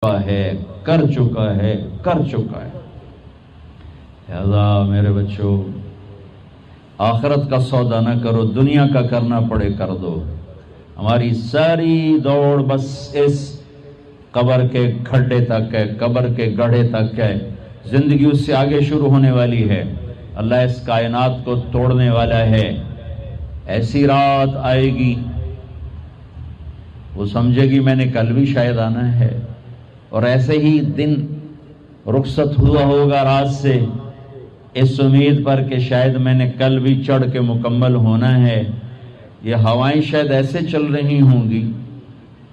ہے، کر چکا ہے، کر چکا ہے۔ لہذا میرے بچوں، آخرت کا سودا نہ کرو، دنیا کا کرنا پڑے کر دو۔ ہماری ساری دوڑ بس اس قبر کے کھڈے تک ہے، قبر کے گڑھے تک ہے۔ زندگی اس سے آگے شروع ہونے والی ہے۔ اللہ اس کائنات کو توڑنے والا ہے۔ ایسی رات آئے گی، وہ سمجھے گی میں نے کل بھی شاید آنا ہے، اور ایسے ہی دن رخصت ہوا ہوگا رات سے، اس امید پر کہ شاید میں نے کل بھی چڑھ کے مکمل ہونا ہے۔ یہ ہوائیں شاید ایسے چل رہی ہوں گی،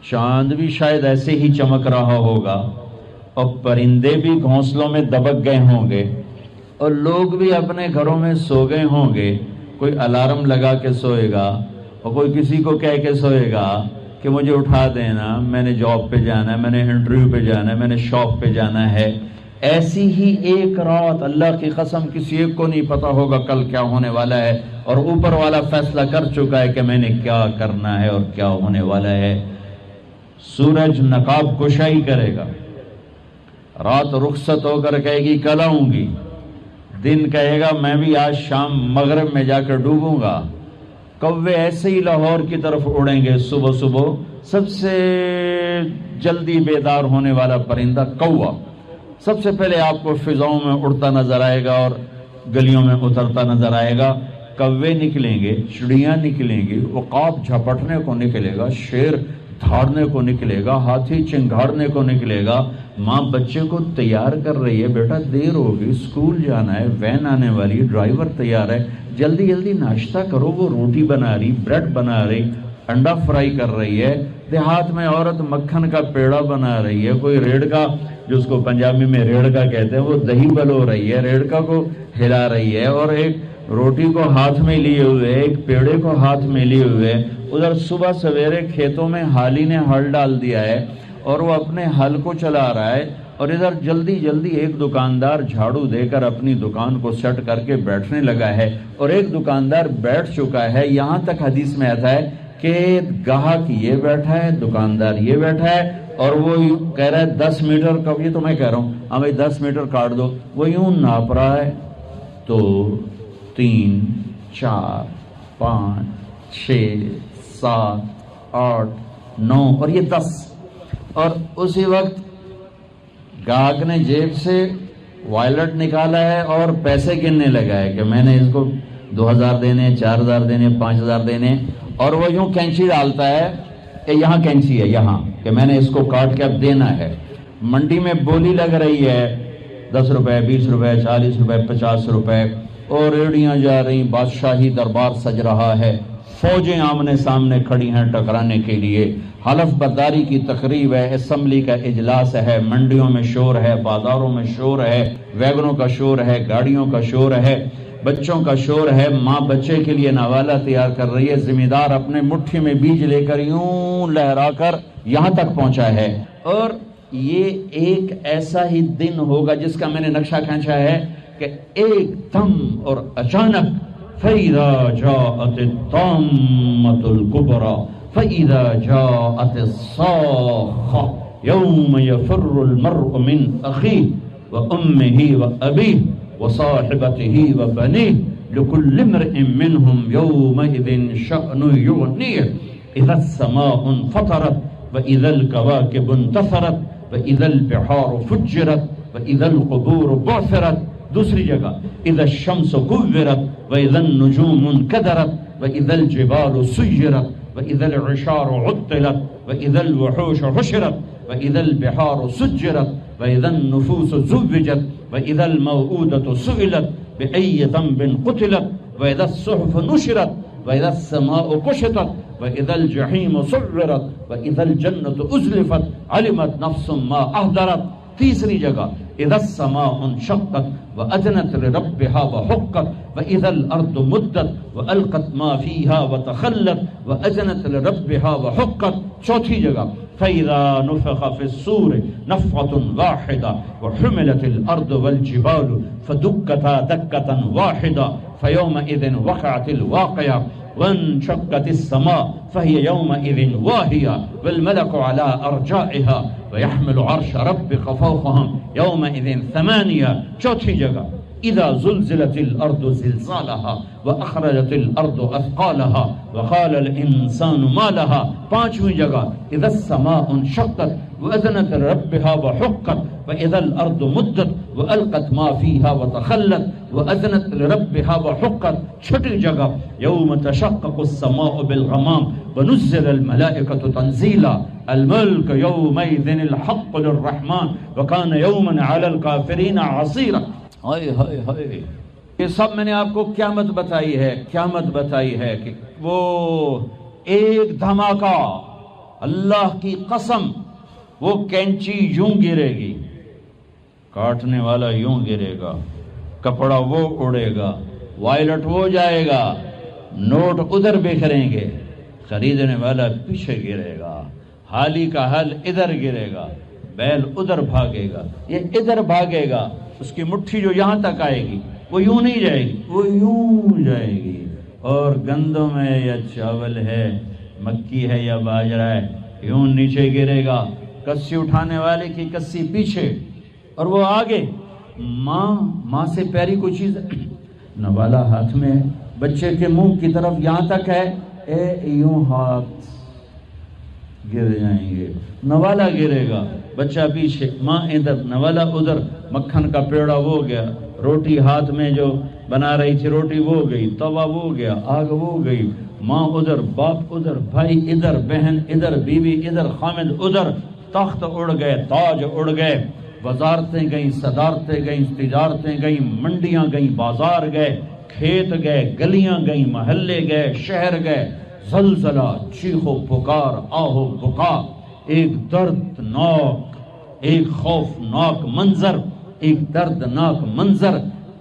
چاند بھی شاید ایسے ہی چمک رہا ہوگا، اور پرندے بھی گھونسلوں میں دبک گئے ہوں گے، اور لوگ بھی اپنے گھروں میں سو گئے ہوں گے۔ کوئی الارم لگا کے سوئے گا، اور کوئی کسی کو کہہ کے سوئے گا کہ مجھے اٹھا دینا، میں نے جاب پہ جانا ہے، میں نے انٹرویو پہ جانا ہے، میں نے شاپ پہ جانا ہے۔ ایسی ہی ایک رات، اللہ کی قسم کسی ایک کو نہیں پتا ہوگا کل کیا ہونے والا ہے، اور اوپر والا فیصلہ کر چکا ہے کہ میں نے کیا کرنا ہے اور کیا ہونے والا ہے۔ سورج نقاب کشائی کرے گا، رات رخصت ہو کر کہے گی کل آؤں گی، دن کہے گا میں بھی آج شام مغرب میں جا کر ڈوبوں گا۔ کوے ایسے ہی لاہور کی طرف اڑیں گے صبح صبح۔ سب سے جلدی بیدار ہونے والا پرندہ کوا سب سے پہلے آپ کو فضاؤں میں اڑتا نظر آئے گا اور گلیوں میں اترتا نظر آئے گا۔ کوے نکلیں گے، چڑیاں نکلیں گی، عقاب جھپٹنے کو نکلے گا، شیر دھاڑنے کو نکلے گا، ہاتھی چنگھاڑنے کو نکلے گا۔ ماں بچے کو تیار کر رہی ہے، بیٹا دیر ہوگی، اسکول جانا ہے، وین آنے والی، ڈرائیور تیار ہے، جلدی جلدی ناشتہ کرو۔ وہ روٹی بنا رہی، بریڈ بنا رہی، انڈا فرائی کر رہی ہے۔ دیہات میں عورت مکھن کا پیڑا بنا رہی ہے، کوئی ریڑکا، جس کو پنجابی میں ریڑکا کہتے ہیں، وہ دہی بلو رہی ہے، ریڑکا کو ہلا رہی ہے، اور ایک روٹی کو ہاتھ میں لیے ہوئے، ایک پیڑے کو ہاتھ میں لیے ہوئے۔ ادھر صبح سویرے کھیتوں میں حالی نے ہل ڈال دیا ہے اور وہ اپنے ہل کو چلا رہا ہے، اور ادھر جلدی جلدی ایک دکاندار جھاڑو دے کر اپنی دکان کو سیٹ کر کے بیٹھنے لگا ہے، اور ایک دکاندار بیٹھ چکا ہے۔ یہاں تک حدیث میں آتا ہے کہ گاہک یہ بیٹھا ہے، دکاندار یہ بیٹھا ہے، اور وہ کہہ رہا ہے 10 میٹر کا، یہ تو میں کہہ رہا ہوں ہمیں 10 میٹر کاٹ دو، وہ یوں ناپ رہا ہے، تو 3 4 5 6 7 8 9 اور یہ 10، اور اسی وقت گاہک نے جیب سے وائلٹ نکالا ہے اور پیسے گننے لگا ہے کہ میں نے اس کو 2000 دینے، 4000 دینے، 5000 دینے، اور وہ یوں کینچی ڈالتا ہے کہ یہاں کینچی ہے، یہاں کہ میں نے اس کو کاٹ کے اب دینا ہے۔ منڈی میں بولی لگ رہی ہے 10 روپے، 20 روپے، 40 روپے، 50 روپے، اور ریڑیاں جا رہی، بادشاہی دربار سج رہا ہے، فوجیں آمنے سامنے کھڑی ہیں ٹکرانے کے لیے، حلف برداری کی تقریب ہے، اسمبلی کا اجلاس ہے، منڈیوں میں شور ہے، بازاروں میں شور ہے، ویگنوں کا شور ہے، گاڑیوں کا شور ہے، بچوں کا شور ہے۔ ماں بچے کے لیے نوالا تیار کر رہی ہے، ذمہ دار اپنے مٹھی میں بیج لے کر یوں لہرا کر یہاں تک پہنچا ہے۔ اور یہ ایک ایسا ہی دن ہوگا جس کا میں نے نقشہ کھینچا ہے کہ ایک دم اور اچانک فَإِذَا جَاءَتِ الطَّامَّةُ الْكُبْرَى فَإِذَا جَاءَتِ الصَّاخَّةُ يَوْمَ يَفِرُّ الْمَرْءُ مِنْ أَخِيهِ وَأُمِّهِ وَأَبِيهِ وَصَاحِبَتِهِ وَبَنِيهِ لِكُلِّ امْرِئٍ مِّنْهُمْ يَوْمَئِذٍ شَأْنٌ يُغْنِيهِ إِذَا السَّمَاءُ انفطرت وَإِذَا الْكَوَاكِبُ انتثرت وَإِذَا الْبِحَارُ فُجِّرَتْ وَإِذَا الْقُبُورُ بُعْثِرَتْ۔ دوسری جگہ اذا الشمس كورت واذا النجوم انكدرت واذا الجبال سيرت واذا العشار عطلت واذا الوحوش حشرت واذا البحار سجرت واذا النفوس زوجت واذا الموءودة سئلت بأي ذنب قتلت واذا الصحف نشرت واذا السماء كشطت واذا الجحيم سعرت واذا الجنة أزلفت علمت نفس ما أهدرت۔ تیسری جگہ اذا السماء انشقت وأذنت لربها وحقت واذا الارض مدت والقت ما فيها وتخلت وأذنت لربها وحقت۔ چوتھی جگہ فإذا نفخ في الصور نفخة واحدة وحملت الأرض والجبال فدكتا دكة واحدة فيومئذ وقعت الواقعة وانشقت السماء فهي يومئذ واهية والملك على أرجائها ويحمل عرش ربك فوقهم يومئذ ثمانية. چوتھی جگہ اذا زلزلت الارض زلزالها واخرجت الارض اثقالها وقال الانسان ما لها. پانچویں جگہ اذا السماء انشقت واذنت لربها وحقت واذا الارض مدت والقت ما فيها وتخلت واذنت لربها وحقت. چھٹی جگہ یوم تشقق السماء بالغمام ونزل الملائكة تنزيلا الملك يومئذ الحق للرحمن وكان يوما على الكافرين عصيرا. ہائے ہائے ہائے، یہ سب میں نے آپ کو قیامت بتائی ہے، قیامت بتائی ہے کہ وہ ایک دھماکہ، اللہ کی قسم، وہ کینچی یوں گرے گی، کاٹنے والا یوں گرے گا، کپڑا وہ اڑے گا، وائلٹ وہ جائے گا، نوٹ ادھر بکھریں گے، خریدنے والا پیچھے گرے گا، حالی کا حل ادھر گرے گا، بیل ادھر بھاگے گا، یہ ادھر بھاگے گا، اس کی مٹھی جو یہاں تک آئے گی وہ یوں نہیں جائے گی، وہ یوں جائے گی. اور گندم ہے یا چاول ہے، مکی ہے یا باجرہ ہے، یوں نیچے گرے گا، کسی اٹھانے والے کی کسی پیچھے اور وہ آگے. ماں سے پیاری کوئی چیز نوالا ہاتھ میں ہے، بچے کے منہ کی طرف یہاں تک ہے، یوں ہاتھ گر جائیں گے، نوالا گرے گا، بچہ پیچھے، ماں ادھر، نوالا ادھر، مکھن کا پیڑا وہ گیا، روٹی ہاتھ میں جو بنا رہی تھی روٹی وہ گئی، توا وہ گیا، آگ وہ گئی، ماں ادھر، باپ ادھر، بھائی ادھر، بہن ادھر، بیوی ادھر، خامد ادھر، تخت اڑ گئے، تاج اڑ گئے، وزارتیں گئیں، صدارتیں گئیں، تجارتیں گئیں، منڈیاں گئیں، بازار گئے، کھیت گئے، گلیاں گئیں، محلے گئے، شہر گئے. زلزلہ، چیخو پکار، آہو بکا، ایک دردناک، ایک خوفناک منظر، ایک دردناک منظر.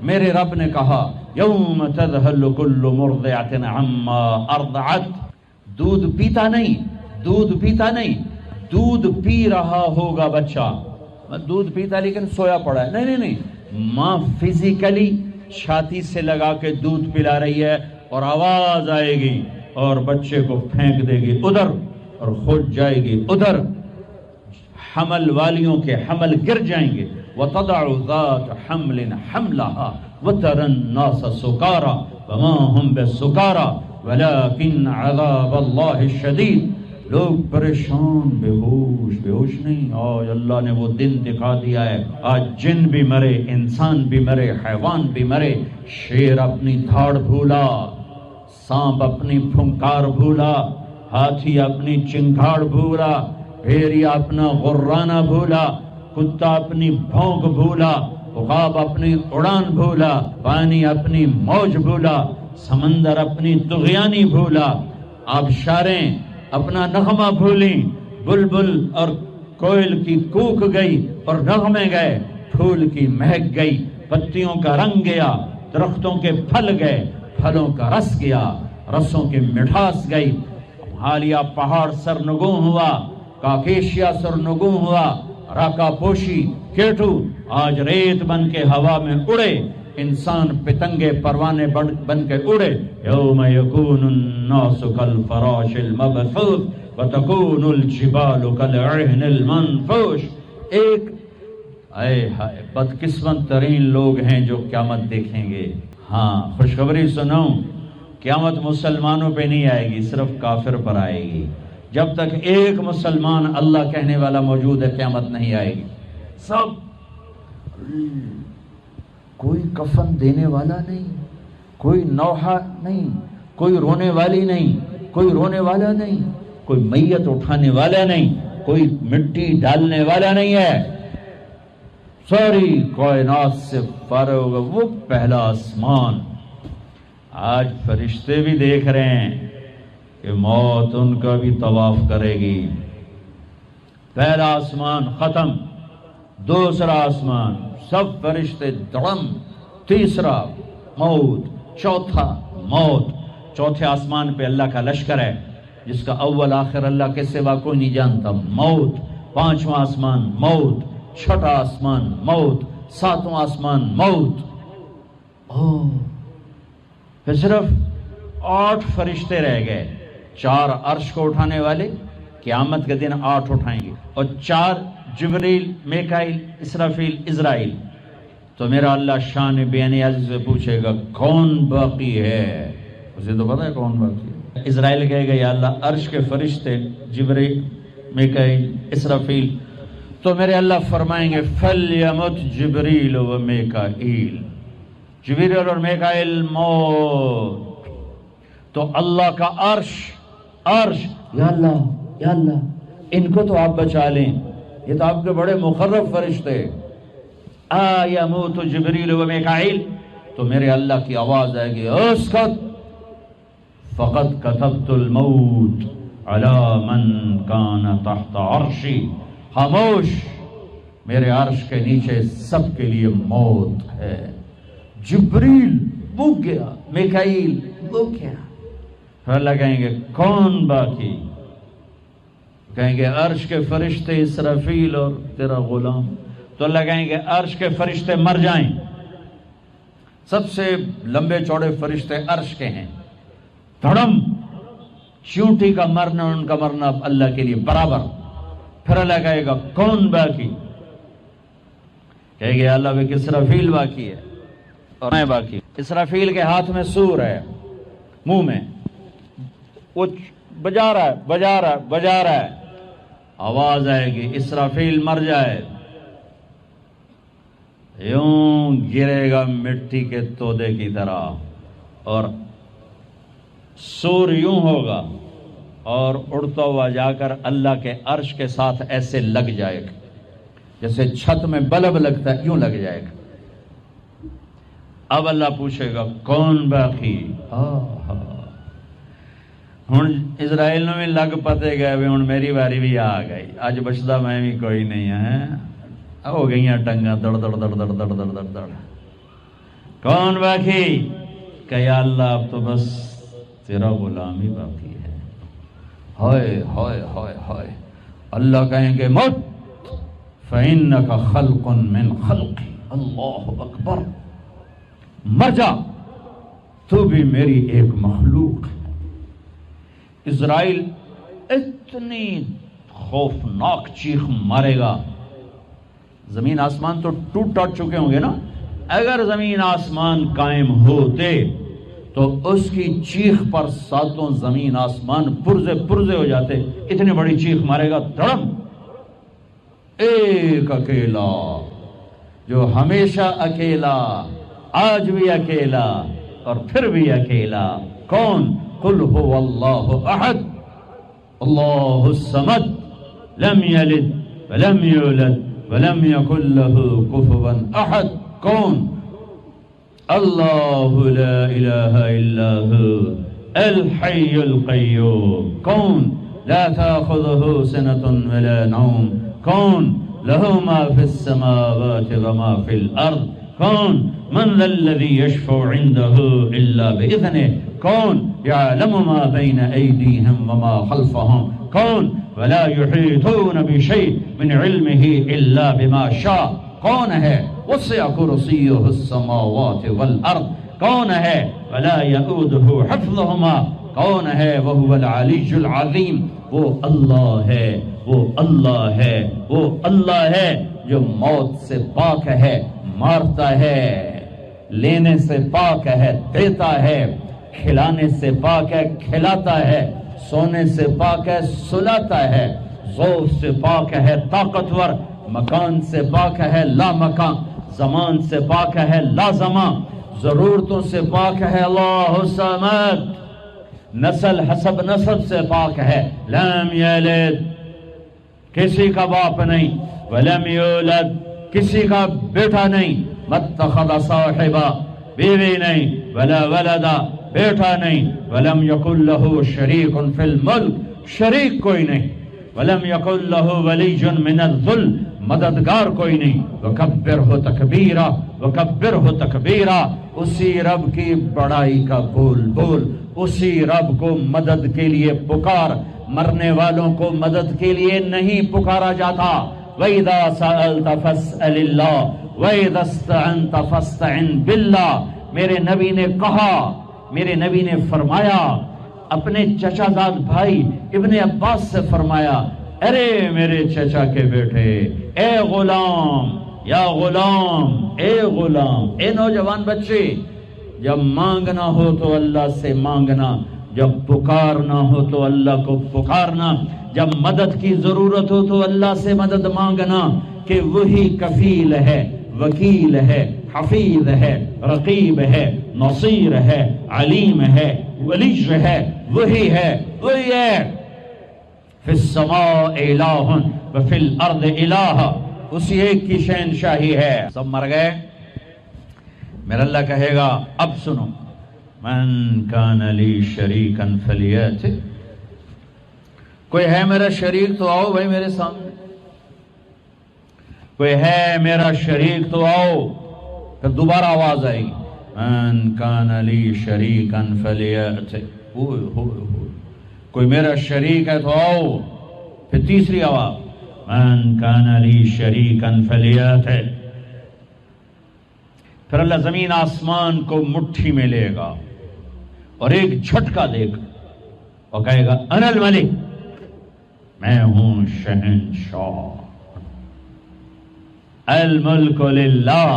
میرے رب نے کہا یوم تذہل کل مرضعۃ عما ارضعت. دودھ پیتا نہیں، دودھ پیتا نہیں، دودھ پی رہا ہوگا بچہ، دودھ پیتا لیکن سویا پڑا ہے، نہیں نہیں نہیں، ماں فزیکلی چھاتی سے لگا کے دودھ پلا رہی ہے اور آواز آئے گی اور بچے کو پھینک دے گی ادھر اور خود جائے گی ادھر. حمل والیوں کے حمل گر جائیں گے. وَتَضَعُ ذَاتُ حَمْلٍ حَمْلَهَا وَتَرَى النَّاسَ سُكَارَى وَمَا هُمْ بِالسُّكَارَى وَلَكِنَّ عَذَابَ اللَّهِ الشَّدِيدُ. لوگ پریشان، بے ہوش نہیں. آج اللہ نے وہ دن دکھا دیا ہے، آج جن بھی مرے، انسان بھی مرے، حیوان بھی مرے. شیر اپنی دھاڑ بھولا، سانپ اپنی پھنکار بھولا، ہاتھی اپنی چنگھاڑ بھولا، بھیڑیا اپنا غرانہ بھولا، کتا اپنی بھونک بھولا، عقاب اپنی اڑان بھولا، پانی اپنی موج بھولا، سمندر اپنی طغیانی بھولا، آبشاریں اپنا نغمہ بھولیں، بلبل اور کوئل کی کوک گئی اور نغمے گئے، پھول کی مہک گئی، پتیوں کا رنگ گیا، درختوں کے پھل گئے، پھلوں کا رس گیا، رسوں کی مٹھاس گئی. ہالیہ پہاڑ سرنگوں ہوا، کاکیشیا سرنگوں ہوا، راکا پوشی، کیٹو آج ریت بن کے ہوا میں اڑے، انسان پتنگے پروانے بن کے اڑے. یوم یکون الناس کالفراش المبثوث وتکون الجبال کالعہن المنفوش. ایک اے ہائے بدقسمت ترین لوگ ہیں جو قیامت دیکھیں گے. ہاں خوشخبری سنو، قیامت مسلمانوں پہ نہیں آئے گی، صرف کافر پر آئے گی. جب تک ایک مسلمان اللہ کہنے والا موجود ہے قیامت نہیں آئے گی. سب، کوئی کفن دینے والا نہیں، کوئی نوحہ نہیں، کوئی رونے والی نہیں، کوئی رونے والا نہیں، کوئی میت اٹھانے والا نہیں، کوئی مٹی ڈالنے والا نہیں ہے. ساری کائنات سے فارغ ہوگا وہ پہلا آسمان. آج فرشتے بھی دیکھ رہے ہیں کہ موت ان کا بھی طواف کرے گی. پہلا آسمان ختم، دوسرا آسمان سب فرشتے دڑم، تیسرا موت، چوتھا موت. چوتھے آسمان پہ اللہ کا لشکر ہے جس کا اول آخر اللہ کے سوا کوئی نہیں جانتا، موت. پانچواں آسمان موت، چھٹا آسمان موت، ساتواں آسمان موت. پھر صرف 8 فرشتے رہ گئے، 4 عرش کو اٹھانے والے قیامت کے دن 8 اٹھائیں گے، اور 4 جبریل، میکائیل، اسرافیل، عزرائیل۔ تو میرا اللہ شان بیان عزیز سے پوچھے گا کون باقی ہے؟ اسے تو پتا ہے کون باقی ہے۔ اسرائیل کہے گا یا اللہ عرش کے فرشتے جبریل، میکائیل، اسرافیل۔ تو میرے اللہ فرمائیں گے فَلْيَمُتْ جبریل و میکائیل، جبریل اور میکائیل موت۔ تو اللہ کا عرش یا اللہ ان کو تو آپ بچا لیں، یہ تو آپ کے بڑے مقرب فرشتے، یموت جبریل و میکائیل۔ تو میرے اللہ کی آواز آئے گی اسکت فقد کتبت الموت علی من کان تحت عرشی، خاموش، میرے عرش کے نیچے سب کے لیے موت ہے۔ جبریل بک گیا، میکائیل بک گیا۔ پھر اللہ کہیں گے کون باقی؟ کہیں گے عرش کے فرشتے اسرافیل اور تیرا غلام۔ تو اللہ کہیں گے عرش کے فرشتے مر جائیں، سب سے لمبے چوڑے فرشتے عرش کے ہیں، دھڑم، چیونٹی کا مرنا ان کا مرنا اللہ کے لیے برابر۔ پھر اللہ کہے گا کون باقی؟ کہے گے اللہ بھی اسرافیل باقی ہے اور میں باقی۔ اسرافیل کے ہاتھ میں سور ہے، منہ میں، وہ بجا رہا ہے، آواز آئے گی اسرافیل مر جائے، یوں گرے گا مٹی کے تودے کی طرح، اور سور یوں ہوگا اور اڑتا ہوا جا کر اللہ کے عرش کے ساتھ ایسے لگ جائے گا جیسے چھت میں بلب لگتا ہے، یوں لگ جائے گا۔ اب اللہ پوچھے گا کون باقی؟ ہن اسرائیل میں لگ پتے گئے بھی ہن میری باری بھی آ گئی، اج بچدا میں بھی کوئی نہیں ہے، ہو گئیاں ٹنگاں دڑ دڑ دڑ دڑ دڑ دڑ دڑ دڑ۔ کون باقی؟ کہ یا اللہ اب تو بس تیرا غلام ہی باقی ہے۔ ہائے ہائے ہائے ہائے، اللہ کہیں گے مت فَإِنَّكَ خَلْقٌ مِّنْ خَلْقِ، اللہ اکبر، مر جا، تو بھی میری ایک مخلوق ہے۔ اسرائیل اتنی خوفناک چیخ مارے گا، زمین آسمان تو ٹوٹ چکے ہوں گے نا، اگر زمین آسمان قائم ہوتے تو اس کی چیخ پر 7 زمین آسمان پرزے ہو جاتے، اتنی بڑی چیخ مارے گا، دھڑم۔ ایک اکیلا جو ہمیشہ اکیلا، آج بھی اکیلا اور پھر بھی اکیلا، کون؟ قل هو اللہ احد اللہ الصمد لم یلد ولم یولد ولم یکن له کفوا احد۔ کون؟ اللہ لا الہ الا هو الحی القیوم۔ کون؟ لا تأخذه سنة ولا نوم۔ کون؟ له ما في السماوات وما في الأرض۔ کون؟ من ذا الذي يشفع عنده إلا بإذنه۔ کون؟ يعلم ما بين أيديهم وما خلفهم۔ کون؟ ولا يحيطون بشيء من علمه إلا بما شاء۔ کون ہے؟ وسع كرسيه السماوات والأرض۔ کون ہے؟ ولا يؤوده حفظهما۔ کون ہے؟ وهو العلي العظيم۔ وہ اللہ ہے، وہ اللہ ہے، وہ اللہ ہے جو موت سے پاک ہے، مارتا ہے، لینے سے پاک ہے، دیتا ہے، کھلانے سے پاک ہے، کھلاتا ہے، سونے سے پاک ہے، سلاتا ہے، ضعف سے پاک ہے، طاقتور، مکان سے پاک ہے، لا مکان، زمان سے پاک ہے، لا زمان، ضرورتوں سے پاک ہے، اللہ الصمد، نسل حسب نسب سے پاک ہے، لم یلد، کسی کا باپ نہیں، ولم یولد، کسی کا بیٹا نہیں، متخذ صاحبہ، بیوی نہیں، ولا ولدا، بیٹا نہیں، ولم یکن له شریک فی الملک، شریک کوئی نہیں، ولم یکن له ولی من الذل، مددگار کوئی نہیں، وکبرہ تکبیرہ، وکبرہ تکبیرہ، اسی رب کی بڑائی کا بول بول، اسی رب کو مدد کے لیے پکار، مرنے والوں کو مدد کے لیے نہیں پکارا جاتا۔ وَإِذَا سَأَلْتَ فَاسْأَلِ اللَّهِ وَإِذَا اسْتَعَنْتَ فَاسْتَعِنْ بِاللَّهِ، میرے نبی نے کہا، میرے نبی نے فرمایا اپنے چچا زاد بھائی ابن عباس سے فرمایا، ارے میرے چچا کے بیٹے، اے غلام، یا غلام، اے غلام، اے نوجوان بچے، جب مانگنا ہو تو اللہ سے مانگنا، جب پکارنا ہو تو اللہ کو پکارنا، جب مدد کی ضرورت ہو تو اللہ سے مدد مانگنا، کہ وہی کفیل ہے، وکیل ہے، حفیظ ہے، رقیب ہے، نصیر ہے، علیم ہے، ولی ہے، وہی ہے، وہی ہے۔ فی السماء الہ وفی الارض الہ، اسی ایک کی شہنشاہی ہے۔ سب مر گئے، میرا اللہ کہے گا اب سنو، من کان لی شریکا فلیأت، کوئی ہے میرا شریک تو آؤ بھائی میرے سامنے، کوئی ہے میرا شریک تو آؤ۔ پھر دوبارہ آواز آئے گی، من کان لی شریکا فلیأت، کوئی میرا شریک ہے تو آؤ۔ پھر تیسری آواز، من کان لی شریکا فلیأت۔ پھر اللہ زمین آسمان کو مٹھی میں لے گا اور ایک جھٹکا دے گا اور کہے گا انا الملک، میں ہوں شہنشاہ، الملک للہ،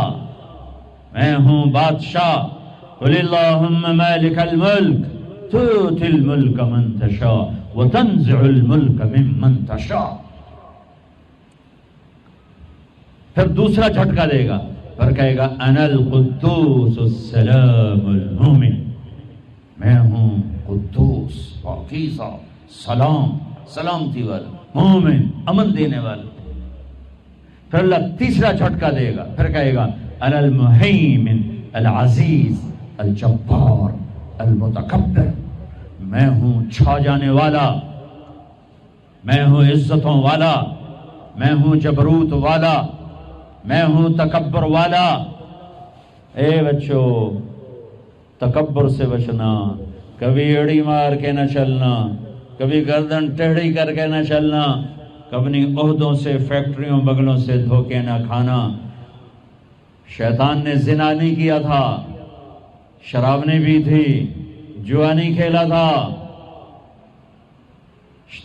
میں ہوں بادشاہ، قل اللہم مالک الملک تؤتی الملک من تشاء وتنزع الملک ممن تشاء۔ پھر دوسرا جھٹکا دے گا، پھر کہے گا انا القدوس السلام المومن، میں ہوں قدوس، پاکیزہ، سلام، سلامتی والا، مومن، امن دینے والا۔ پھر اللہ تیسرا جھٹکا دے گا، پھر کہے گا انا المہیمن العزیز الجبار المتکبر، میں ہوں چھا جانے والا، میں ہوں عزتوں والا، میں ہوں جبروت والا، میں ہوں تکبر والا۔ اے بچو، تکبر سے بچنا، کبھی ایڑی مار کے نہ چلنا، کبھی گردن ٹیڑھی کر کے نہ چلنا، کبھی عہدوں سے، فیکٹریوں، بغلوں سے دھوکے نہ کھانا۔ شیطان نے زنا نہیں کیا تھا، شراب نہیں پی تھی، جوا نہیں کھیلا تھا،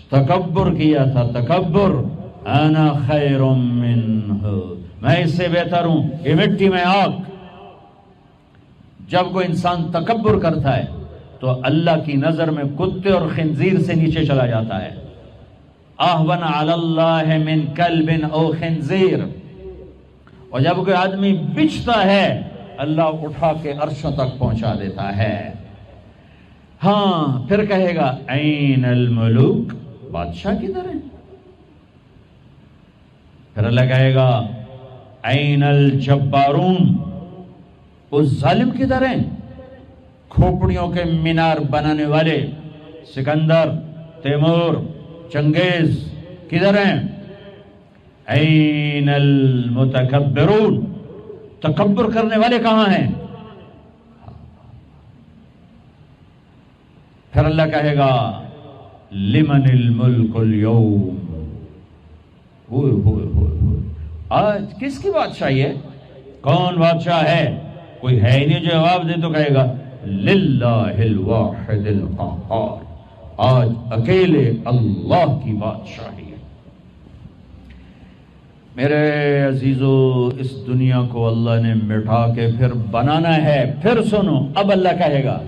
تکبر کیا تھا، تکبر، انا خیر منہ، میں اس سے بہتر ہوں، یہ مٹی میں آگ۔ جب کوئی انسان تکبر کرتا ہے تو اللہ کی نظر میں کتے اور خنزیر سے نیچے چلا جاتا ہے۔ اہون علی اللہ من کلب او خنزیر، اور جب کوئی آدمی بچتا ہے اللہ اٹھا کے عرشوں تک پہنچا دیتا ہے۔ ہاں، پھر کہے گا این الملوک، بادشاہ کدھر ہے؟ پھر اللہ کہے گا این الجبارون، اس ظالم کدھر ہیں؟ کھوپڑیوں کے مینار بنانے والے سکندر، تیمور، چنگیز کدھر ہیں؟ این المتکبرون، تکبر کرنے والے کہاں ہیں؟ پھر اللہ کہے گا لمن الملک اليوم، ہوئے ہوئے ہوئے ہوئے، آج کس کی بادشاہی ہے؟ کون بادشاہ ہے؟ کوئی ہے ہی نہیں جو جواب دے تو کہے گا للہ الواحد القہار، آج اکیلے اللہ کی بادشاہی ہے۔ میرے عزیزو، اس دنیا کو اللہ نے مٹا کے پھر بنانا ہے۔ پھر سنو، اب اللہ کہے گا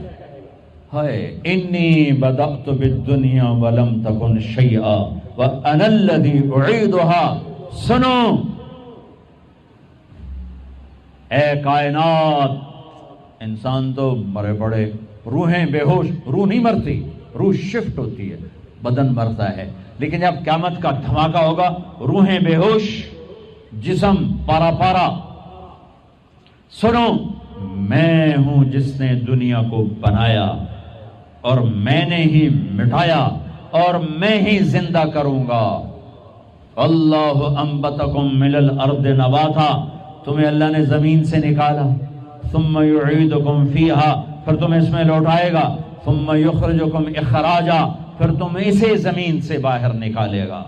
ہائے انی بدأت بالدنیا ولم تکن شیئا وانا الذی اعیدها، سنو اے کائنات، انسان تو مرے پڑے، روحیں بے ہوش، روح نہیں مرتی، روح شفٹ ہوتی ہے، بدن مرتا ہے، لیکن جب قیامت کا دھماکہ ہوگا روحیں بے ہوش، جسم پارا پارا۔ سنو، میں ہوں جس نے دنیا کو بنایا اور میں نے ہی مٹایا اور میں ہی زندہ کروں گا۔ اللہ انبتکم من الارض نباتا، تمہیں اللہ نے زمین سے نکالا، ثم یعیدکم فیہا، پھر تمہیں اس میں لوٹائے گا، ثم یخرجکم اخراجا، پھر تم اسے زمین سے باہر نکالے گا۔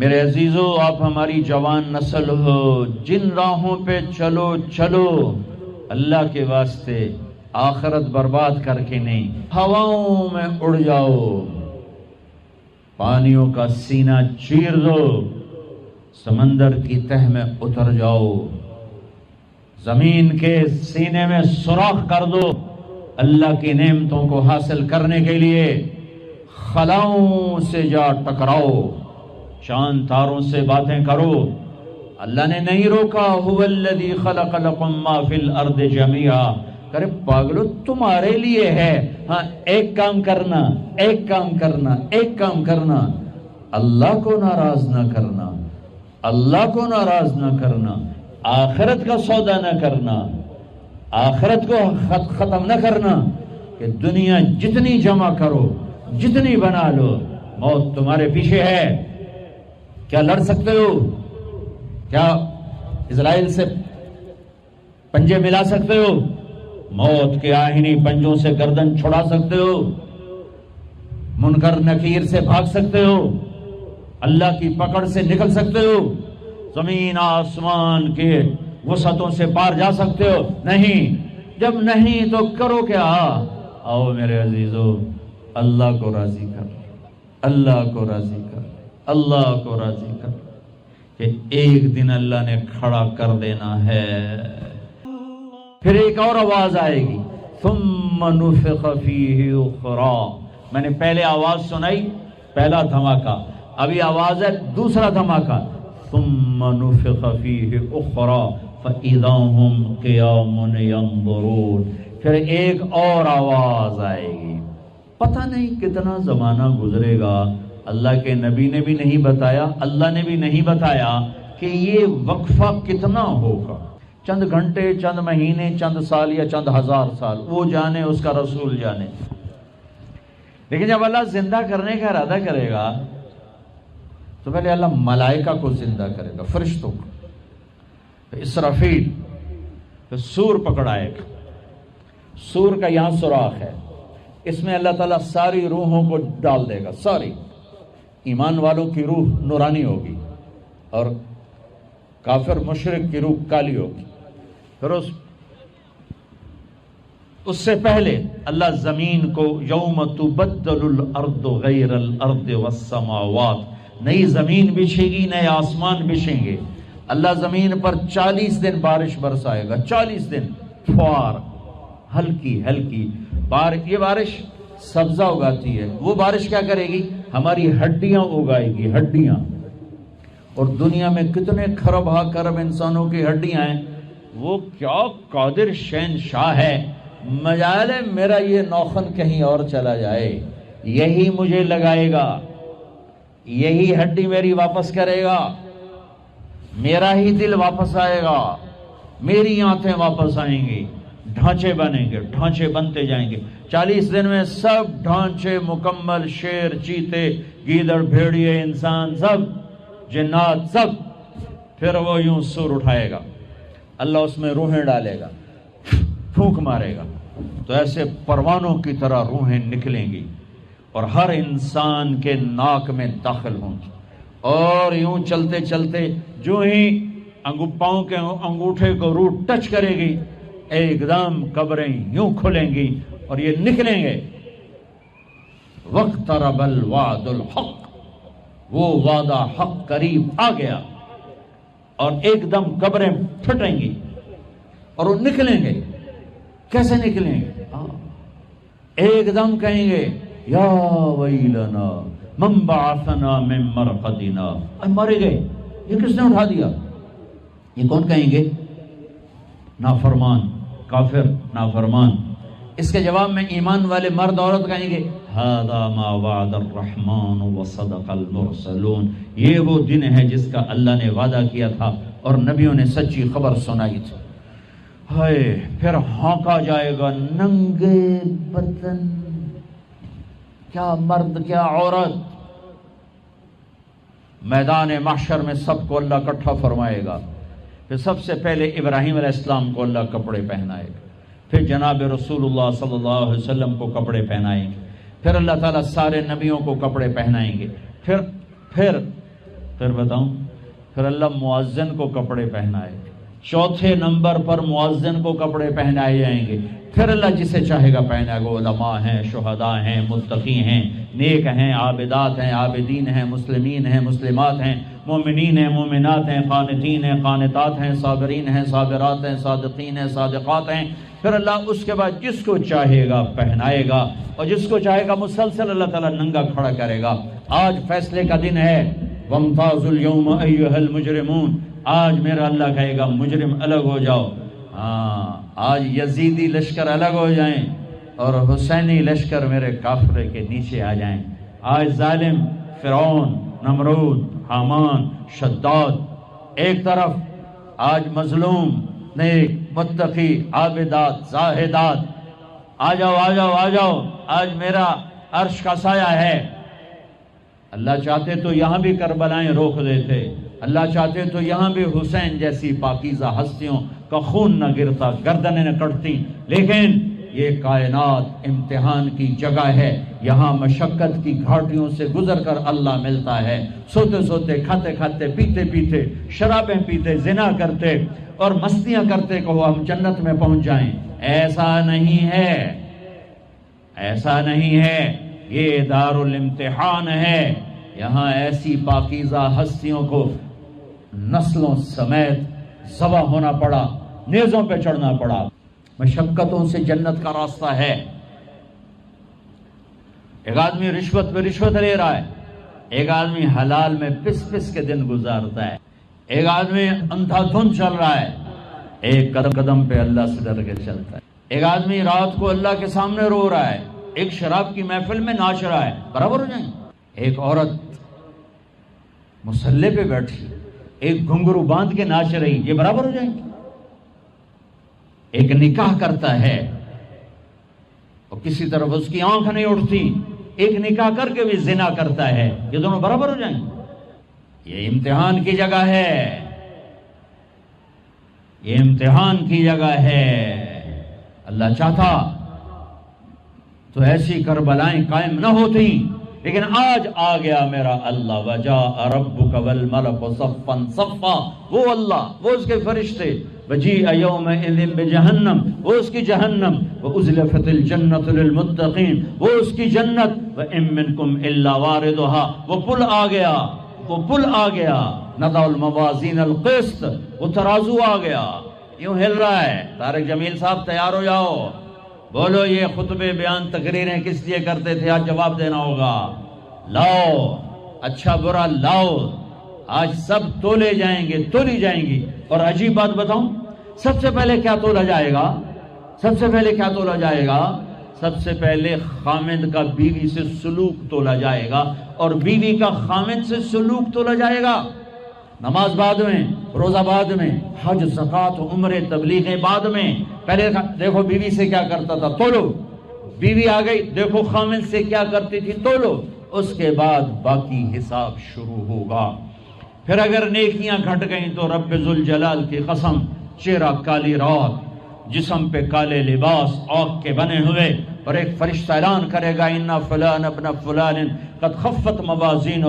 میرے عزیزو، آپ ہماری جوان نسل ہو، جن راہوں پہ چلو چلو، اللہ کے واسطے آخرت برباد کر کے نہیں، ہواؤں میں اڑ جاؤ، پانیوں کا سینہ چیر دو، سمندر کی تہ میں اتر جاؤ، زمین کے سینے میں سوراخ کر دو، اللہ کی نعمتوں کو حاصل کرنے کے لیے خلاؤں سے جا ٹکراؤ، چاند تاروں سے باتیں کرو۔ اللہ نے نہیں روکا، هو الذی خلق لکم ما فی الارض جمیعا، کرے پاگلو تمہارے لیے ہے، ہاں ایک کام کرنا، ایک کام کرنا، ایک کام کرنا، اللہ کو ناراض نہ کرنا، اللہ کو ناراض نہ کرنا، آخرت کا سودا نہ کرنا، آخرت کو ختم نہ کرنا، کہ دنیا جتنی جمع کرو، جتنی بنا لو، موت تمہارے پیچھے ہے۔ کیا لڑ سکتے ہو؟ کیا اسرائیل سے پنجے ملا سکتے ہو؟ موت کے آہنی پنجوں سے گردن چھڑا سکتے ہو؟ منکر نکیر سے بھاگ سکتے ہو؟ اللہ کی پکڑ سے نکل سکتے ہو؟ زمین آسمان کے وسعتوں سے پار جا سکتے ہو؟ نہیں۔ جب نہیں تو کرو کیا؟ آؤ میرے عزیزو، اللہ کو راضی کر، اللہ کو راضی کر، اللہ کو راضی کر، کہ ایک دن اللہ نے کھڑا کر دینا ہے۔ پھر ایک اور آواز آئے گی، ثم نفخ فیہ اخری۔ میں نے پہلے آواز سنائی، پہلا دھماکہ، ابھی آواز ہے دوسرا دھماکہ، ثم نفخ فیہ اخری فاذا ھم قیام ینظرون۔ پھر ایک اور آواز آئے گی۔ پتہ نہیں کتنا زمانہ گزرے گا، اللہ کے نبی نے بھی نہیں بتایا، اللہ نے بھی نہیں بتایا کہ یہ وقفہ کتنا ہوگا، چند گھنٹے، چند مہینے، چند سال یا چند ہزار سال، وہ جانے، اس کا رسول جانے۔ لیکن جب اللہ زندہ کرنے کا ارادہ کرے گا تو پہلے اللہ ملائکہ کو زندہ کرے گا، فرشتوں کو، پھر اسرافیل، پھر سور پکڑائے گا۔ سور کا یہاں سوراخ ہے، اس میں اللہ تعالیٰ ساری روحوں کو ڈال دے گا، ساری۔ ایمان والوں کی روح نورانی ہوگی اور کافر مشرک کی روح کالی ہوگی۔ پھر اس سے پہلے اللہ زمین کو یوم تبدل الارض غیر الارض والسماوات، نئی زمین بچھے گی، نئے آسمان بچھیں گے۔ اللہ زمین پر 40 دن بارش برسائے گا، 40 دن فوار، ہلکی ہلکی یہ بارش سبزہ اگاتی ہے، وہ بارش کیا کرے گی؟ ہماری ہڈیاں اگائے گی، ہڈیاں۔ اور دنیا میں کتنے کھرب ہا کرب انسانوں کی ہڈیاں ہیں، وہ کیا قادر شہنشاہ ہے، مجال ہے میرا یہ نوخن کہیں اور چلا جائے، یہی مجھے لگائے گا، یہی ہڈی میری واپس کرے گا، میرا ہی دل واپس آئے گا، میری آنتیں واپس آئیں گی، ڈھانچے بنیں گے، ڈھانچے بنتے جائیں گے۔ 40 دن میں سب ڈھانچے مکمل، شیر، چیتے، گیدڑ، بھیڑیے، انسان، سب جنات، سب۔ پھر وہ یوں سور اٹھائے گا، اللہ اس میں روحیں ڈالے گا، پھونک مارے گا، تو ایسے پروانوں کی طرح روحیں نکلیں گی اور ہر انسان کے ناک میں داخل ہوں گی، اور یوں چلتے چلتے جو ہی پاؤں کے انگوٹھے کو روح ٹچ کرے گی، ایک دم قبریں یوں کھلیں گی اور یہ نکلیں گے۔ واقترب الوعد الحق، وہ وعدہ حق قریب آ گیا، اور ایک دم قبریں پھٹیں گی اور وہ نکلیں گے۔ کیسے نکلیں گے؟ ایک دم کہیں گے یا ویلنا من بعثنا من مرقدنا، مر گئے، یہ کس نے اٹھا دیا؟ یہ کون کہیں گے؟ نافرمان، کافر، نافرمان۔ اس کے جواب میں ایمان والے مرد عورت کہیں گے ھذا ما وعد الرحمن وصدق المرسلون، یہ وہ دن ہے جس کا اللہ نے وعدہ کیا تھا اور نبیوں نے سچی خبر سنائی تھی۔ ہائے، پھر ہانکا جائے گا، ننگے بدن، کیا مرد کیا عورت، میدان محشر میں سب کو اللہ اکٹھا فرمائے گا۔ پھر سب سے پہلے ابراہیم علیہ السلام کو اللہ کپڑے پہنائے گا، پھر جناب رسول اللہ صلی اللہ علیہ وسلم کو کپڑے پہنائیں گے، پھر اللہ تعالیٰ سارے نبیوں کو کپڑے پہنائیں گے، پھر بتاؤں، پھر اللہ مؤذن کو کپڑے پہنائے گا، چوتھے نمبر پر مؤذن کو کپڑے پہنائے جائیں گے، پھر اللہ جسے چاہے گا پہنائے گا۔ علماء ہیں، شہداء ہیں، متقی ہیں، نیک ہیں، عابدات ہیں، عابدین ہیں، مسلمین ہیں، مسلمات ہیں، مومنین ہیں، مومنات ہیں، قانتین ہیں، قانتات ہیں، صابرین ہیں، صابرات ہیں، صادقین ہیں، صادقات ہیں۔ پھر اللہ اس کے بعد جس کو چاہے گا پہنائے گا، اور جس کو چاہے گا مسلسل اللہ تعالیٰ ننگا کھڑا کرے گا۔ آج فیصلے کا دن ہے۔ وَامْتَازُوا الْيَوْمَ أَيُّهَا الْمُجْرِمُونَ، آج میرا اللہ کہے گا مجرم الگ ہو جاؤ۔ آج یزیدی لشکر الگ ہو جائیں اور حسینی لشکر میرے کافرے کے نیچے آ جائیں۔ آج ظالم فرعون، نمرود، حامان، شداد ایک طرف، آج مظلوم، نیک، متقی، عابدات، زاہدات، آ جاؤ آ جاؤ آ جاؤ، آج میرا عرش کا سایہ ہے۔ اللہ چاہتے تو یہاں بھی کربلائیں روک دیتے، اللہ چاہتے تو یہاں بھی حسین جیسی پاکیزہ ہستیوں کا خون نہ گرتا، گردنیں نہ کٹتی، لیکن یہ کائنات امتحان کی جگہ ہے۔ یہاں مشقت کی گھاٹیوں سے گزر کر اللہ ملتا ہے۔ سوتے سوتے، کھاتے کھاتے، پیتے پیتے، شرابیں پیتے، زنا کرتے اور مستیاں کرتے کہو ہم جنت میں پہنچ جائیں، ایسا نہیں ہے، ایسا نہیں ہے۔ یہ دار الامتحان ہے۔ یہاں ایسی پاکیزہ ہستیوں کو نسلوں سمیت ذبح ہونا پڑا، نیزوں پہ چڑھنا پڑا۔ مشقتوں سے جنت کا راستہ ہے۔ ایک آدمی رشوت پہ رشوت لے رہا ہے، ایک آدمی حلال میں پس پس کے دن گزارتا ہے، ایک آدمی اندھا دھند چل رہا ہے، ایک قدم قدم پہ اللہ سے ڈر کے چلتا ہے، ایک آدمی رات کو اللہ کے سامنے رو رہا ہے، ایک شراب کی محفل میں ناچ رہا ہے، برابر ہو جائیں؟ ایک عورت مصلے پہ بیٹھی، ایک گھنگرو باندھ کے ناچ رہی، یہ برابر ہو جائیں گے؟ ایک نکاح کرتا ہے اور کسی طرف اس کی آنکھ نہیں اٹھتی، ایک نکاح کر کے بھی زنا کرتا ہے، یہ دونوں برابر ہو جائیں گے؟ یہ امتحان کی جگہ ہے، یہ امتحان کی جگہ ہے۔ اللہ چاہتا تو ایسی کربلائیں قائم نہ ہوتی، لیکن آج آ گیا میرا اللہ۔ وجاء ربک والملک صفا صفا، وہ اللہ، وہ اس کے فرشتے، وجیء یومئذ بجہنم، وہ اس کی جہنم، وازلفت الجنۃ للمتقین، وہ اس کی جنت، وان منکم الا واردها، وہ پل آ گیا، وہ پل آ گیا، نضع الموازین القسط، وہ ترازو آ گیا، یوں ہل رہا ہے۔ طارق جمیل صاحب تیار ہو جاؤ، بولو یہ خطبے بیان تقریریں کس لیے کرتے تھے، آج جواب دینا ہوگا۔ لاؤ اچھا برا لاؤ، آج سب تولے جائیں گے، تولی جائیں گی۔ اور عجیب بات بتاؤں، سب سے پہلے کیا تولا جائے گا؟ سب سے پہلے کیا تولا جائے گا؟ سب سے پہلے خامد کا بیوی سے سلوک تولا جائے گا، اور بیوی کا خامد سے سلوک تولا جائے گا۔ نماز بعد میں، روزہ بعد میں، حج، زکوٰۃ، عمرے، تبلیغیں بعد میں۔ پہلے دیکھو بیوی سے کیا کرتا تھا، تولو۔ بیوی آ گئی، دیکھو خامد سے کیا کرتی تھی، تولو۔ اس کے بعد باقی حساب شروع ہوگا۔ پھر اگر نیکیاں گھٹ گئیں تو رب ذوالجلال کی قسم، چہرہ کالی رات، جسم پہ کالے لباس آگ کے بنے ہوئے، اور ایک فرشتہ اعلان کرے گا ان فلان ابن فلان قد خفت موازینہ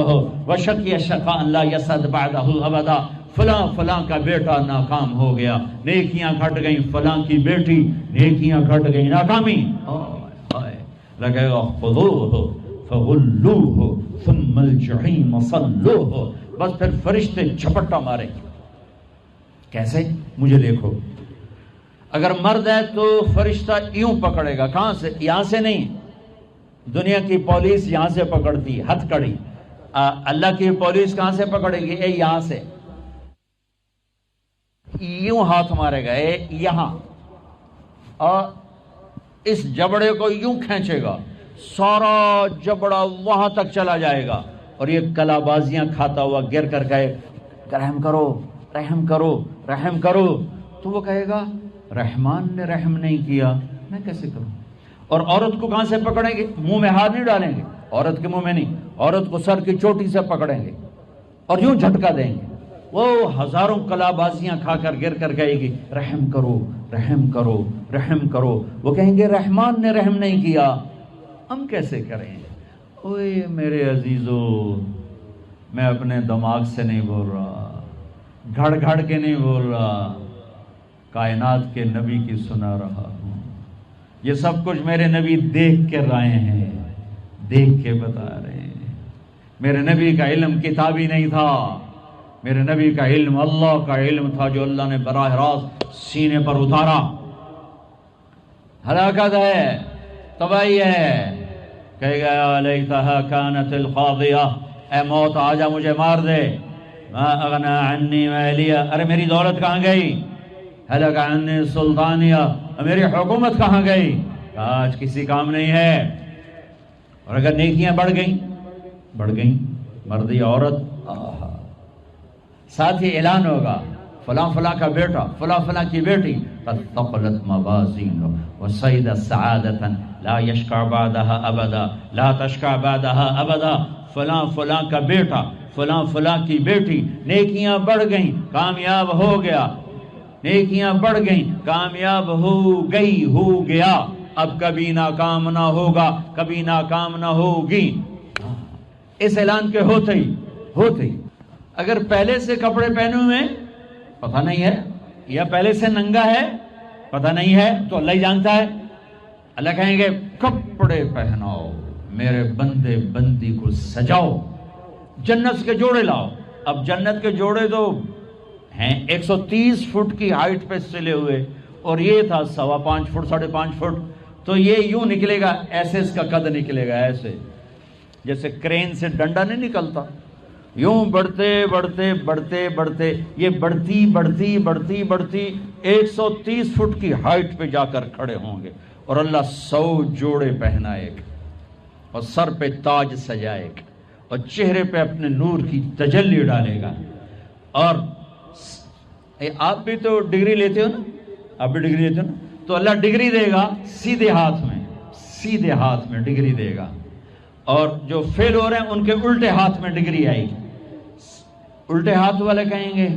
وشقی شقاء لا یسعد بعدہ ابدا، فلاں فلاں کا بیٹا ناکام ہو گیا، نیکیاں گھٹ گئیں، فلاں کی بیٹی نیکیاں گھٹ گئیں، ناکامی۔ لگے گا خذوہ فغلوہ ثم الجحیم صلوہ، بس پھر فرشتے جھپٹا ماریں گے۔ کیسے؟ مجھے دیکھو، اگر مرد ہے تو فرشتہ یوں پکڑے گا، کہاں سے؟ یہاں سے نہیں، دنیا کی پولیس یہاں سے پکڑتی، ہتھ کڑی۔ اللہ کی پولیس کہاں سے پکڑے گی؟ اے یہاں سے، یوں ہاتھ مارے گا، اے یہاں، اور اس جبڑے کو یوں کھینچے گا، سارا جبڑا وہاں تک چلا جائے گا، اور یہ کلا بازیاں کھاتا ہوا گر کر کہے رحم کرو رحم کرو رحم کرو، تو وہ کہے گا رحمان نے رحم نہیں کیا، میں کیسے کروں؟ اور عورت کو کہاں سے پکڑیں گے؟ منہ میں ہاتھ نہیں ڈالیں گے، عورت کے منہ میں نہیں، عورت کو سر کی چوٹی سے پکڑیں گے اور یوں جھٹکا دیں گے، وہ ہزاروں کلا بازیاں کھا کر گر کر کہے گی رحم کرو رحم کرو رحم کرو، وہ کہیں گے رحمان نے رحم نہیں کیا، ہم کیسے کریں؟ اوے میرے عزیزو، میں اپنے دماغ سے نہیں بول رہا، گھڑ گھڑ کے نہیں بول رہا، کائنات کے نبی کی سنا رہا ہوں. یہ سب کچھ میرے نبی دیکھ کے رائے ہیں، دیکھ کے بتا رہے ہیں. میرے نبی کا علم کتابی نہیں تھا، میرے نبی کا علم اللہ کا علم تھا جو اللہ نے براہ راست سینے پر اتارا. ہلاکت ہے، تباہی ہے. کہے گا یا لیتہا کانت القاضیہ، اے موت آجا مجھے مار دے. ما اغنی عنی مالیہ، ارے میری دولت کہاں گئی؟ ہلک عنی سلطانیہ، میری حکومت کہاں گئی؟ آج کسی کام نہیں ہے. اور اگر نیکیاں بڑھ گئیں مردی عورت، ساتھ ہی اعلان ہوگا فلاں فلاں کا بیٹا، فلاں فلاں کی بیٹی، قد ثقلت موازینہ وصید سعادتا لا یشکع بعدہا ابدا، لا تشکع بعدہا ابدا. فلاں فلاں کا بیٹا، فلاں فلاں کی بیٹی، نیکیاں بڑھ گئیں، کامیاب ہو گیا. نیکیاں بڑھ گئیں، کامیاب ہو گیا. اب کبھی ناکام نہ ہوگا، کبھی ناکام نہ ہوگی. اس اعلان کے ہوتے ہی اگر پہلے سے کپڑے پہنے ہوئے پتہ نہیں ہے، یا پہلے سے ننگا ہے پتہ نہیں ہے، تو اللہ ہی جانتا ہے. اللہ کہیں گے کپڑے پہناؤ، میرے بندے بندی کو سجاؤ، جنت کے جوڑے لاؤ. اب جنت کے جوڑے تو ہیں 130 فٹ کی ہائٹ پہ سلے ہوئے، اور یہ تھا 5.25 فٹ 5.5 فٹ. تو یہ یوں نکلے گا، ایسے اس کا قد نکلے گا، ایسے جیسے کرین سے ڈنڈا نہیں نکلتا. یوں بڑھتے بڑھتے بڑھتے بڑھتے یہ بڑھتی 130 فٹ کی ہائٹ پہ جا کر کھڑے ہوں گے. اور اللہ 100 جوڑے پہنائے گا، اور سر پہ تاج سجائے گا، اور چہرے پہ اپنے نور کی تجلی ڈالے گا. اور آپ بھی تو ڈگری لیتے ہو نا، تو اللہ ڈگری دے گا سیدھے ہاتھ میں ڈگری دے گا. اور جو فیل ہو رہے ہیں ان کے الٹے ہاتھ میں ڈگری آئے گی. الٹے ہاتھ والے کہیں گے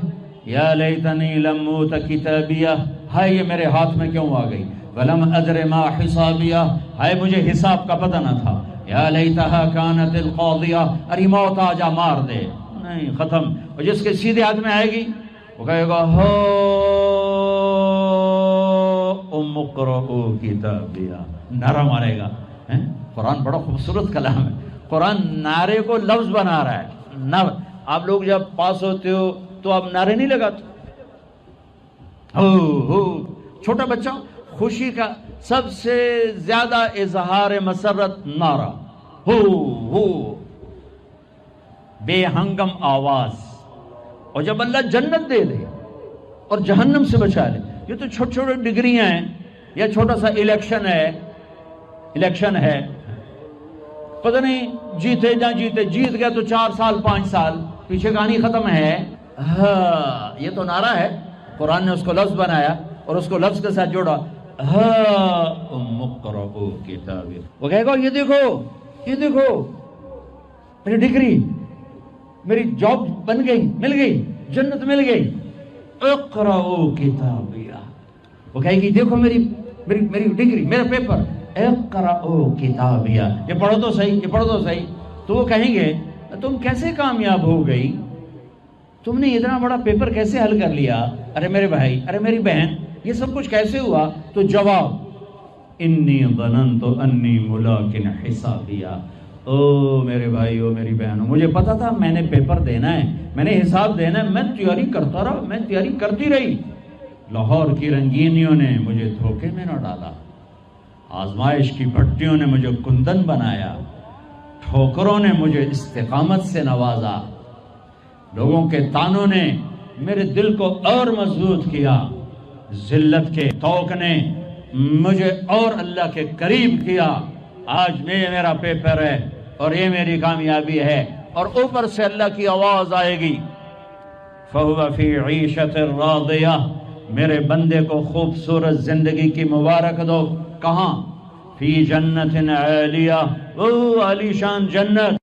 یا لیتنی لم اوت کتابیہ، ہائے یہ میرے ہاتھ میں کیوں آ گئی. ولم ادر ما حسابیہ، ہائے مجھے حساب کا پتہ نہ تھا. یا لیتہا کانت القاضیہ، ارے موت آجا مار دے. نہیں، ختم. اور جس کے سیدھے ہاتھ میں آئے گی وہ کہے گا ہو ام اقرؤ کتابیہ، نعرہ مارے گا. قرآن بڑا خوبصورت کلام ہے. قرآن نعرے کو لفظ بنا رہا ہے. آپ لوگ جب پاس ہوتے ہو تو آپ نعرے نہیں لگاتے. چھوٹا بچہ خوشی کا سب سے زیادہ اظہار مسرت نعرہ ہو بے ہنگم آواز. اور جب اللہ جنت دے دے اور جہنم سے بچا لے، یہ تو چھوٹے چھوٹے ڈگریاں ہیں، یا چھوٹا سا الیکشن ہے. پتہ نہیں جیتے جا جیتے، جیت گیا تو 4 سال 5 سال، پیچھے کہانی ختم ہے. یہ تو نعرہ ہے، قرآن نے اس کو لفظ بنایا اور اس کو لفظ کے ساتھ جوڑا. ام اقرؤ کتابیہ. وہ کہے گا یہ دیکھو میری ڈگری، میری جاب بن گئی، مل گئی، جنت مل گئی. اقرؤ کتابیہ. وہ کہے گی دیکھو میری ڈگری، میرا پیپر. اقرؤ کتابیہ، یہ پڑھو تو صحیح. تو وہ کہیں گے تم کیسے کامیاب ہو گئی، تم نے اتنا بڑا پیپر کیسے حل کر لیا؟ ارے میرے بھائی، ارے میری بہن، یہ سب کچھ کیسے ہوا؟ تو جواب انی ظننت انی ملاق حسابیہ. او میرے بھائی، او میری بہنوں، مجھے پتا تھا میں نے پیپر دینا ہے، میں نے حساب دینا ہے. میں تیاری کرتا رہا، میں تیاری کرتی رہی. لاہور کی رنگینیوں نے مجھے دھوکے میں نہ ڈالا، آزمائش کی بھٹیوں نے مجھے کندن بنایا، ٹھوکروں نے مجھے استقامت سے نوازا، لوگوں کے تانوں نے میرے دل کو اور مضبوط کیا، ذلت کے توق نے مجھے اور اللہ کے قریب کیا. آج میرا پیپر ہے اور یہ میری کامیابی ہے. اور اوپر سے اللہ کی آواز آئے گی فَهُوَ فِي عِيشَةٍ رَاضِيَةٍ، میرے بندے کو خوبصورت زندگی کی مبارک دو. کہاں؟ فی جنت عالیہ، عالی شان جنت.